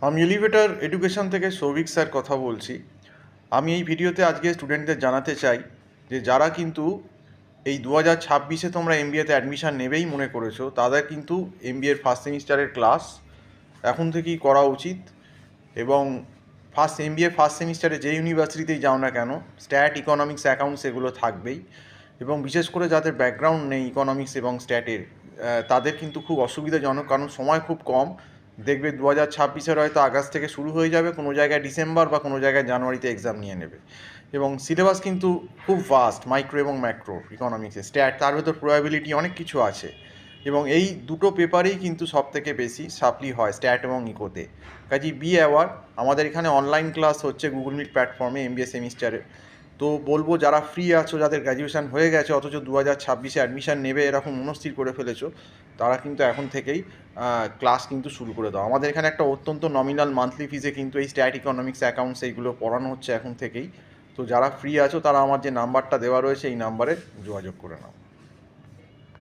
আমি elevator education থেকে Souvik sir কথা বলছি। আমি এই ভিডিওতে আজকে স্টুডেন্টদের জানাতে চাই যে যারা কিন্তু এই 2026-এ তোমরা এমবিএতে অ্যাডমিশান নেবেই মনে করেছো, তাদের কিন্তু এমবিএর ফার্স্ট সেমিস্টারের ক্লাস এখন থেকেই করা উচিত। এবং এমবিএ ফার্স্ট সেমিস্টারে যে ইউনিভার্সিটিতেই যাও না কেন, স্ট্যাট, ইকোনমিক্স, অ্যাকাউন্টস এগুলো থাকবেই। এবং বিশেষ করে যাদের ব্যাকগ্রাউন্ড নেই ইকোনমিক্স এবং স্ট্যাটের, তাদের কিন্তু খুব অসুবিধাজনক, কারণ সময় খুব কম। দেখবে 2026-এর হয়তো আগস্ট থেকে শুরু হয়ে যাবে, কোনো জায়গায় ডিসেম্বর বা কোনো জায়গায় জানুয়ারিতে এক্সাম নিয়ে নেবে। এবং সিলেবাস কিন্তু খুব ভাস্ট, মাইক্রো এবং ম্যাক্রো ইকোনমিক্সে, স্ট্যাট, তার ভেতর প্রবাবিলিটি অনেক কিছু আছে। এবং এই দুটো পেপারেই কিন্তু সব থেকে বেশি সাপ্লি হয়, স্ট্যাট এবং ইকোতে। কাজেই বি অ্যাওয়ার। আমাদের এখানে অনলাইন ক্লাস হচ্ছে গুগল মিট প্ল্যাটফর্মে এমবিএ সেমিস্টারে। তো বলবো, যারা ফ্রি আছো, যাদের গ্র্যাজুয়েশান হয়ে গেছে অথচ 2026-এ অ্যাডমিশান নেবে এরকম মনস্থির করে ফেলেছো, তারা কিন্তু এখন থেকেই ক্লাস কিন্তু শুরু করে দাও। আমাদের এখানে একটা অত্যন্ত নমিনাল মান্থলি ফিজে কিন্তু এই স্ট্যাট, ইকোনমিক্স, অ্যাকাউন্টস এইগুলো পড়ানো হচ্ছে এখন থেকেই। তো যারা ফ্রি আছো তারা আমার যে নাম্বারটা দেওয়া রয়েছে এই নাম্বারে যোগাযোগ করে নাও।